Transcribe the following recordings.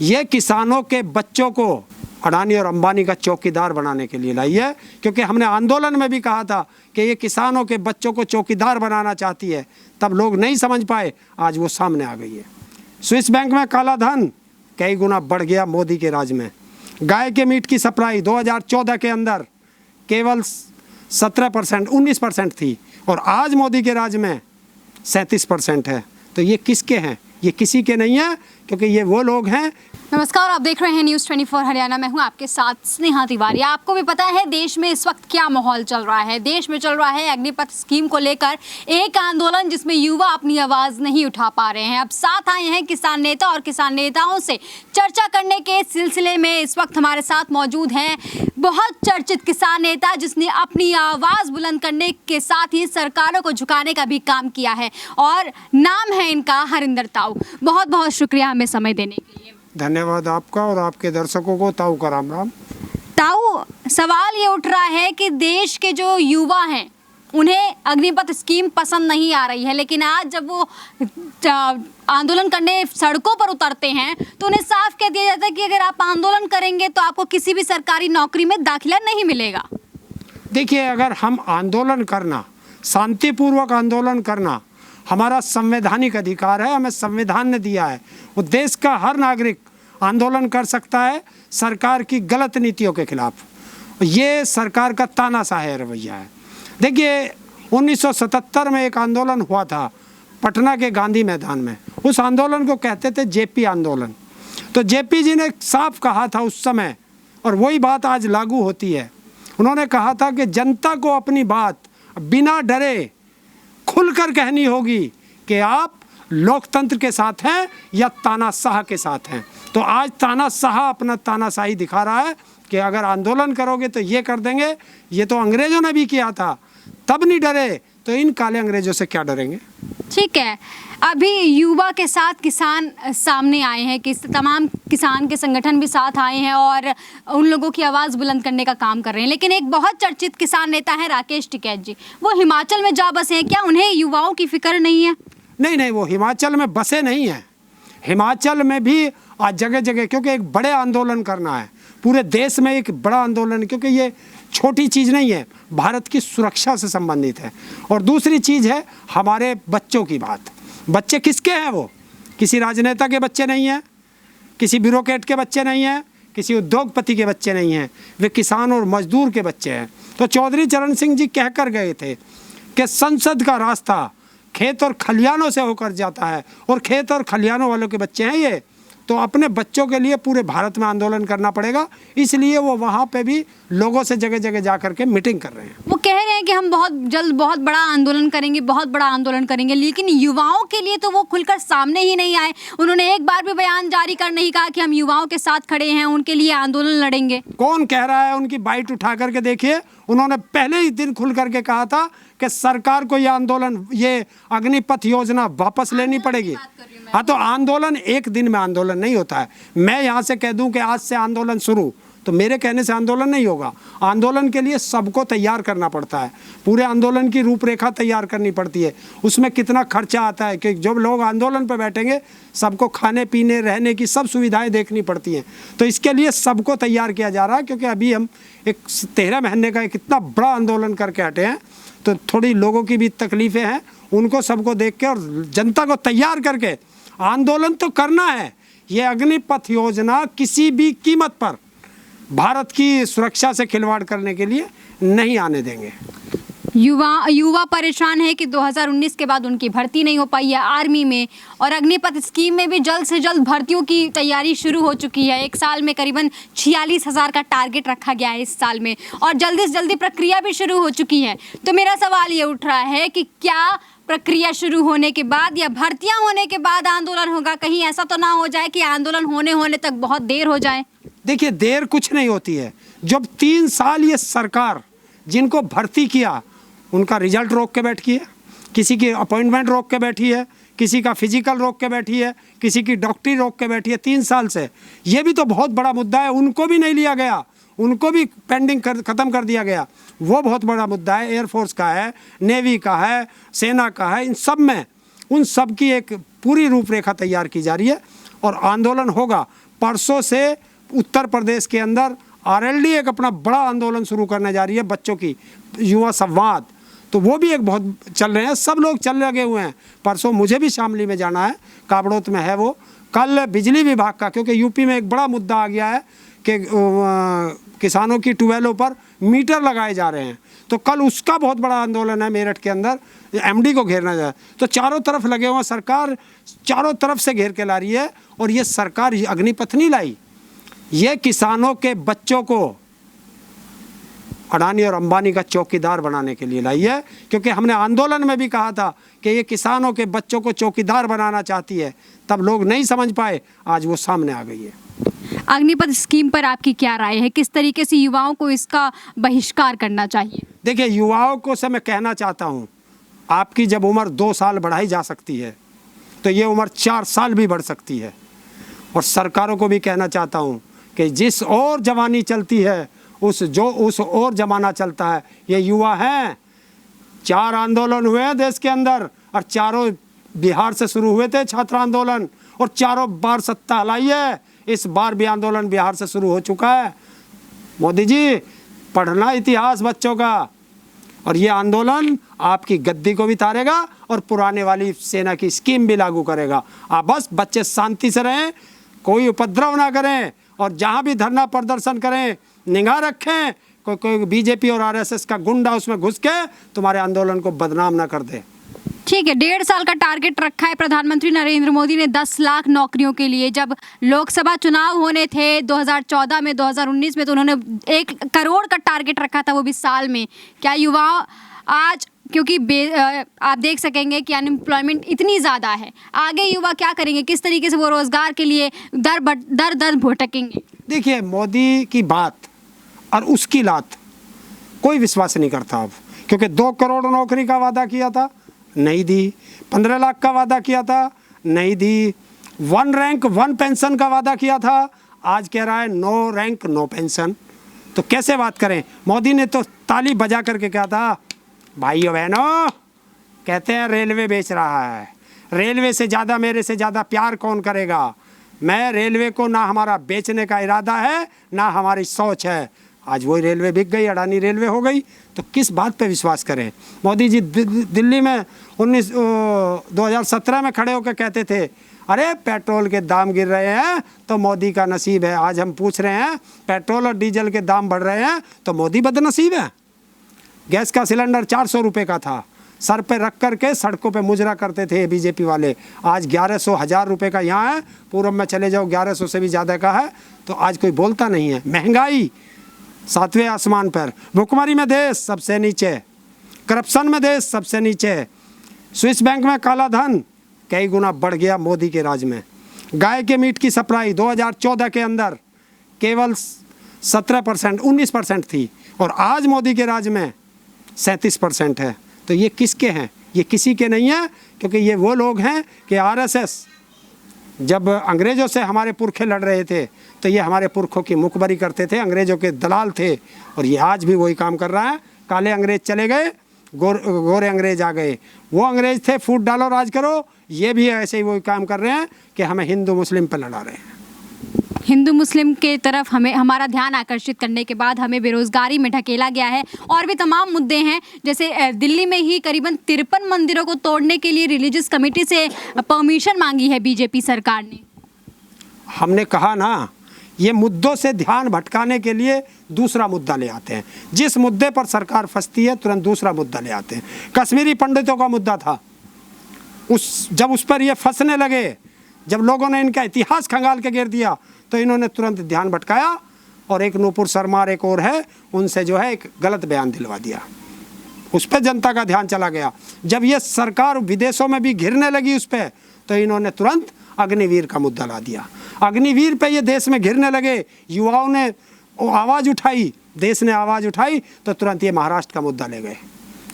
ये किसानों के बच्चों को अडानी और अंबानी का चौकीदार बनाने के लिए लाई है, क्योंकि हमने आंदोलन में भी कहा था कि ये किसानों के बच्चों को चौकीदार बनाना चाहती है, तब लोग नहीं समझ पाए, आज वो सामने आ गई है। स्विस बैंक में काला धन कई गुना बढ़ गया मोदी के राज में। गाय के मीट की सप्लाई 2014 के अंदर केवल 17%, 19% थी और आज मोदी के राज में 37% है। तो ये किसके हैं? ये किसी के नहीं है, क्योंकि ये वो लोग हैं। नमस्कार, आप देख रहे हैं न्यूज़ 24 हरियाणा। मैं हूं आपके साथ स्नेहा तिवारी। आपको भी पता है देश में इस वक्त क्या माहौल चल रहा है। देश में चल रहा है अग्निपथ स्कीम को लेकर एक आंदोलन, जिसमें युवा अपनी आवाज़ नहीं उठा पा रहे हैं। अब साथ आए हैं किसान नेता और किसान नेताओं से चर्चा करने के सिलसिले में इस वक्त हमारे साथ मौजूद हैं बहुत चर्चित किसान नेता, जिसने अपनी आवाज़ बुलंद करने के साथ ही सरकारों को झुकाने का भी काम किया है, और नाम है इनका हरिंदर ताऊ। बहुत बहुत शुक्रिया हमें समय देने के लिए। धन्यवाद आपका और आपके दर्शकों को ताऊ का राम राम। ताऊ, सवाल ये उठ रहा है कि देश के जो युवा हैं उन्हें अग्निपथ स्कीम पसंद नहीं आ रही है, लेकिन आज जब वो आंदोलन करने सड़कों पर उतरते हैं तो उन्हें साफ कह दिया जाता है कि अगर आप आंदोलन करेंगे तो आपको किसी भी सरकारी नौकरी में दाखिला नहीं मिलेगा। देखिए, अगर हम आंदोलन करना, शांतिपूर्वक आंदोलन करना हमारा संवैधानिक अधिकार है, हमें संविधान ने दिया है। वो देश का हर नागरिक आंदोलन कर सकता है सरकार की गलत नीतियों के खिलाफ। ये सरकार का तानाशाह रवैया है। देखिए, 1977 में एक आंदोलन हुआ था पटना के गांधी मैदान में। उस आंदोलन को कहते थे जेपी आंदोलन। तो जेपी जी ने साफ कहा था उस समय, और वही बात आज लागू होती है। उन्होंने कहा था कि जनता को अपनी बात बिना डरे खुलकर कहनी होगी कि आप लोकतंत्र के साथ हैं या तानाशाह के साथ हैं। तो आज तानाशाह अपना तानाशाही दिखा रहा है कि अगर आंदोलन करोगे तो ये कर देंगे। ये तो अंग्रेजों ने भी किया था, तब नहीं डरे, तो इन काले अंग्रेजों से क्या डरेंगे। ठीक है, अभी युवा के साथ किसान सामने आए हैं, कि तमाम किसान के संगठन भी साथ आए हैं और उन लोगों की आवाज़ बुलंद करने का काम कर रहे हैं। लेकिन एक बहुत चर्चित किसान नेता है राकेश टिकैत जी, वो हिमाचल में जा बसे हैं। क्या उन्हें युवाओं की फिक्र नहीं है? नहीं, वो हिमाचल में बसे नहीं हैं। हिमाचल में भी आज जगह जगह, क्योंकि एक बड़े आंदोलन करना है, पूरे देश में एक बड़ा आंदोलन, क्योंकि ये छोटी चीज़ नहीं है, भारत की सुरक्षा से संबंधित है। और दूसरी चीज़ है हमारे बच्चों की बात। बच्चे किसके हैं? वो किसी राजनेता के बच्चे नहीं हैं, किसी ब्यूरोक्रेट के बच्चे नहीं हैं, किसी उद्योगपति के बच्चे नहीं हैं, वे किसान और मजदूर के बच्चे हैं। तो चौधरी चरण सिंह जी कह कर गए थे कि संसद का रास्ता खेत और खलियानों से होकर जाता है, और खेत और खलियानों वालों के बच्चे हैं ये। तो अपने बच्चों के लिए पूरे भारत में आंदोलन करना पड़ेगा, इसलिए वो वहाँ पे भी लोगों से जगह जगह जा कर के मीटिंग कर रहे हैं। वो कह रहे हैं कि हम बहुत जल्द बहुत बड़ा आंदोलन करेंगे, बहुत बड़ा आंदोलन करेंगे, लेकिन युवाओं के लिए तो वो खुलकर सामने ही नहीं आए। उन्होंने एक बार भी बयान जारी कर नहीं कहा कि हम युवाओं के साथ खड़े हैं, उनके लिए आंदोलन लड़ेंगे। कौन कह रहा है? उनकी बाइट उठा करके देखिए, उन्होंने पहले ही दिन खुल करके कहा था कि सरकार को ये आंदोलन, ये अग्निपथ योजना वापस लेनी पड़ेगी। हाँ, तो आंदोलन एक दिन में आंदोलन नहीं होता है। मैं यहाँ से कह दूं कि आज से आंदोलन शुरू, तो मेरे कहने से आंदोलन नहीं होगा। आंदोलन के लिए सबको तैयार करना पड़ता है, पूरे आंदोलन की रूपरेखा तैयार करनी पड़ती है। उसमें कितना खर्चा आता है कि जब लोग आंदोलन पर बैठेंगे सबको खाने पीने रहने की सब सुविधाएं देखनी पड़ती हैं। तो इसके लिए सबको तैयार किया जा रहा है, क्योंकि अभी हम एक 13 महीने का एक इतना बड़ा आंदोलन करके हटे हैं, तो थोड़ी लोगों की भी तकलीफ़ें हैं, उनको सबको देख के और जनता को तैयार करके आंदोलन तो करना है। ये अग्निपथ योजना किसी भी कीमत पर भारत की सुरक्षा से खिलवाड़ करने के लिए नहीं आने देंगे। युवा परेशान है कि 2019 के बाद उनकी भर्ती नहीं हो पाई है आर्मी में, और अग्निपथ स्कीम में भी जल्द से जल्द भर्तियों की तैयारी शुरू हो चुकी है। एक साल में करीबन 46,000 का टारगेट रखा गया है इस साल में, और जल्दी से जल्दी प्रक्रिया भी शुरू हो चुकी है। तो मेरा सवाल ये उठ रहा है कि क्या प्रक्रिया शुरू होने के बाद या भर्तियां होने के बाद आंदोलन होगा? कहीं ऐसा तो ना हो जाए कि आंदोलन होने तक बहुत देर हो जाए? देखिए, देर कुछ नहीं होती है। जब 3 साल ये सरकार जिनको भर्ती किया उनका रिजल्ट रोक के बैठी है, किसी की अपॉइंटमेंट रोक के बैठी है, किसी का फिजिकल रोक के बैठी है, किसी की डॉक्टरी रोक के बैठी है 3 साल से। ये भी तो बहुत बड़ा मुद्दा है, उनको भी नहीं लिया गया, उनको भी पेंडिंग ख़त्म कर दिया गया। वो बहुत बड़ा मुद्दा है। एयरफोर्स का है, नेवी का है, सेना का है, इन सब में उन सब की एक पूरी रूपरेखा तैयार की जा रही है। और आंदोलन होगा। परसों से उत्तर प्रदेश के अंदर आरएलडी एक अपना बड़ा आंदोलन शुरू करने जा रही है, बच्चों की युवा संवाद, तो वो भी एक बहुत चल रहे हैं, सब लोग चल लगे हुए हैं। परसों मुझे भी शामली में जाना है, काबड़ोत में है वो। कल बिजली विभाग का, क्योंकि यूपी में एक बड़ा मुद्दा आ गया है कि किसानों की ट्यूबवेलों पर मीटर लगाए जा रहे हैं, तो कल उसका बहुत बड़ा आंदोलन है मेरठ के अंदर, एमडी को घेरना जाए। तो चारों तरफ लगे हुए हैं, सरकार चारों तरफ से घेर के ला रही है। और ये सरकार अग्निपथ नहीं लाई, ये किसानों के बच्चों को अडानी और अंबानी का चौकीदार बनाने के लिए लाई है। क्योंकि हमने आंदोलन में भी कहा था कि ये किसानों के बच्चों को चौकीदार बनाना चाहती है, तब लोग नहीं समझ पाए, आज वो सामने आ गई है। अग्निपथ स्कीम पर आपकी क्या राय है? किस तरीके से युवाओं को इसका बहिष्कार करना चाहिए? देखिए, युवाओं को से मैं कहना चाहता हूँ, आपकी जब उम्र 2 साल बढ़ाई जा सकती है तो ये उम्र 4 साल भी बढ़ सकती है। और सरकारों को भी कहना चाहता हूँ कि जिस और जवानी चलती है उस और जमाना चलता है। ये युवा हैं, 4 आंदोलन हुए हैं देश के अंदर और चारों बिहार से शुरू हुए थे छात्र आंदोलन, और चारों बार सत्ता हलाई है। इस बार भी आंदोलन बिहार से शुरू हो चुका है। मोदी जी, पढ़ना इतिहास बच्चों का, और ये आंदोलन आपकी गद्दी को भी तारेगा और पुराने वाली सेना की स्कीम भी लागू करेगा। आप बस बच्चे शांति से रहें, कोई उपद्रव ना करें, और जहाँ भी धरना प्रदर्शन करें निगाह रखें, कोई बीजेपी और आरएसएस का गुंडा उसमें घुस के तुम्हारे आंदोलन को बदनाम ना कर दे। ठीक है, 1.5 साल का टारगेट रखा है प्रधानमंत्री नरेंद्र मोदी ने 10 लाख नौकरियों के लिए। जब लोकसभा चुनाव होने थे 2014 में, 2019 में, तो उन्होंने 1 करोड़ का टारगेट रखा था, वो भी साल में। क्या युवा आज, क्योंकि आप देख सकेंगे कि अनएम्प्लॉयमेंट इतनी ज़्यादा है, आगे युवा क्या करेंगे? किस तरीके से वो रोज़गार के लिए दर भटकेंगे? देखिए, मोदी की बात और उसकी लात कोई विश्वास नहीं करता अब, क्योंकि 2 करोड़ नौकरी का वादा किया था, नहीं दी। 15 लाख का वादा किया था, नहीं दी। 1 रैंक 1 पेंशन का वादा किया था, आज कह रहा है 9 रैंक 9 पेंशन। तो कैसे बात करें? मोदी ने तो ताली बजा करके कहा था, भाइयों बहनों, कहते हैं रेलवे बेच रहा है, रेलवे से ज़्यादा, मेरे से ज़्यादा प्यार कौन करेगा? मैं रेलवे को, ना हमारा बेचने का इरादा है ना हमारी सोच है। आज वही रेलवे बिक गई, अडानी रेलवे हो गई, तो किस बात पे विश्वास करें? मोदी जी दिल्ली में 2017 में खड़े होकर कहते थे, अरे पेट्रोल के दाम गिर रहे हैं तो मोदी का नसीब है। आज हम पूछ रहे हैं, पेट्रोल और डीजल के दाम बढ़ रहे हैं तो मोदी बदनसीब है। गैस का सिलेंडर 400 रुपये का था, सर पे रख करके सड़कों पे मुजरा करते थे बीजेपी वाले, आज 1100 1000 रुपये का यहाँ है, पूरब में चले जाओ 1100 से भी ज़्यादा का है, तो आज कोई बोलता नहीं है। महंगाई 7वें आसमान पर, भुखमरी में देश सबसे नीचे, करप्शन में देश सबसे नीचे, स्विस बैंक में काला धन कई गुना बढ़ गया मोदी के राज में। गाय के मीट की सप्लाई 2014 के अंदर केवल 17% 19% थी, और आज मोदी के राज में 37% है। तो ये किसके हैं? ये किसी के नहीं है, क्योंकि ये वो लोग हैं कि आरएसएस जब अंग्रेज़ों से हमारे पुरखे लड़ रहे थे तो ये हमारे पुरखों की मुखबरी करते थे, अंग्रेज़ों के दलाल थे, और ये आज भी वही काम कर रहा है। काले अंग्रेज़ चले गए, गोरे अंग्रेज़ आ गए। वो अंग्रेज़ थे फूट डालो राज करो, ये भी ऐसे ही वही काम कर रहे हैं कि हमें हिंदू मुस्लिम पर लड़ा रहे हैं। हिंदू मुस्लिम के तरफ हमारा ध्यान आकर्षित करने के बाद हमें बेरोजगारी में ढकेला गया है, और भी तमाम मुद्दे हैं। जैसे दिल्ली में ही करीबन 53 मंदिरों को तोड़ने के लिए रिलीजियस कमेटी से परमिशन मांगी है बीजेपी सरकार ने। हमने कहा ना, ये मुद्दों से ध्यान भटकाने के लिए दूसरा मुद्दा ले आते हैं। जिस मुद्दे पर सरकार फंसती है तुरंत दूसरा मुद्दा ले आते हैं। कश्मीरी पंडितों का मुद्दा था, जब उस पर ये फंसने लगे, जब लोगों ने इनका इतिहास खंगाल के घेर दिया, तो इन्होंने तुरंत ध्यान भटकाया, और एक नूपुर शर्मा एक और है, उनसे जो है एक गलत बयान दिलवा दिया, उस पर जनता का ध्यान चला गया। जब ये सरकार विदेशों में भी घिरने लगी उस पर, तो इन्होंने तुरंत अग्निवीर का मुद्दा ला दिया। अग्निवीर पे ये देश में घिरने लगे, युवाओं ने आवाज़ उठाई, देश ने आवाज़ उठाई, तो तुरंत ये महाराष्ट्र का मुद्दा ले गए।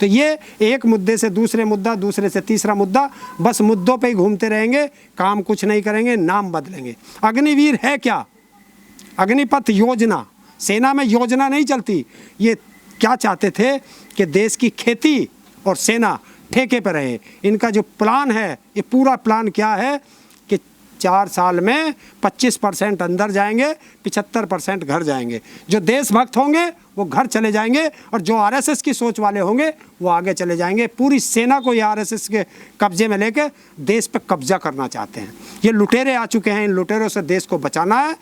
तो ये एक मुद्दे से दूसरे मुद्दा, दूसरे से तीसरा मुद्दा, बस मुद्दों पे ही घूमते रहेंगे, काम कुछ नहीं करेंगे, नाम बदलेंगे। अग्निवीर है क्या? अग्निपथ योजना, सेना में योजना नहीं चलती। ये क्या चाहते थे कि देश की खेती और सेना ठेके पर रहे। इनका जो प्लान है, ये पूरा प्लान क्या है कि 4 साल में 25% अंदर जाएंगे, 75% घर जाएंगे। जो देशभक्त होंगे वो घर चले जाएंगे और जो आरएसएस की सोच वाले होंगे वो आगे चले जाएंगे। पूरी सेना को ये आरएसएस के कब्जे में लेकर देश पे कब्जा करना चाहते हैं। ये लुटेरे आ चुके हैं, इन लुटेरों से देश को बचाना है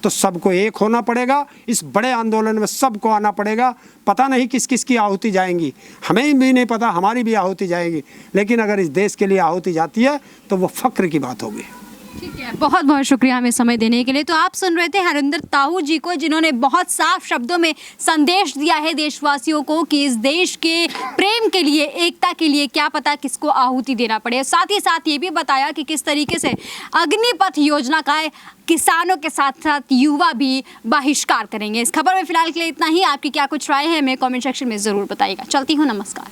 तो सबको एक होना पड़ेगा। इस बड़े आंदोलन में सबको आना पड़ेगा। पता नहीं किस किस की आहुति जाएंगी, हमें भी नहीं पता, हमारी भी आहुति जाएगी, लेकिन अगर इस देश के लिए आहुति जाती है तो वो फक्र की बात होगी। ठीक है, बहुत बहुत शुक्रिया हमें समय देने के लिए। तो आप सुन रहे थे हरिंदर ताऊ जी को, जिन्होंने बहुत साफ शब्दों में संदेश दिया है देशवासियों को कि इस देश के प्रेम के लिए, एकता के लिए क्या पता किसको आहुति देना पड़े। साथ ही साथ ये भी बताया कि किस तरीके से अग्निपथ योजना का किसानों के साथ साथ युवा भी बहिष्कार करेंगे। इस खबर में फिलहाल के लिए इतना ही। आपकी क्या कुछ राय है हमें कमेंट सेक्शन में ज़रूर बताइएगा। चलती हूँ, नमस्कार।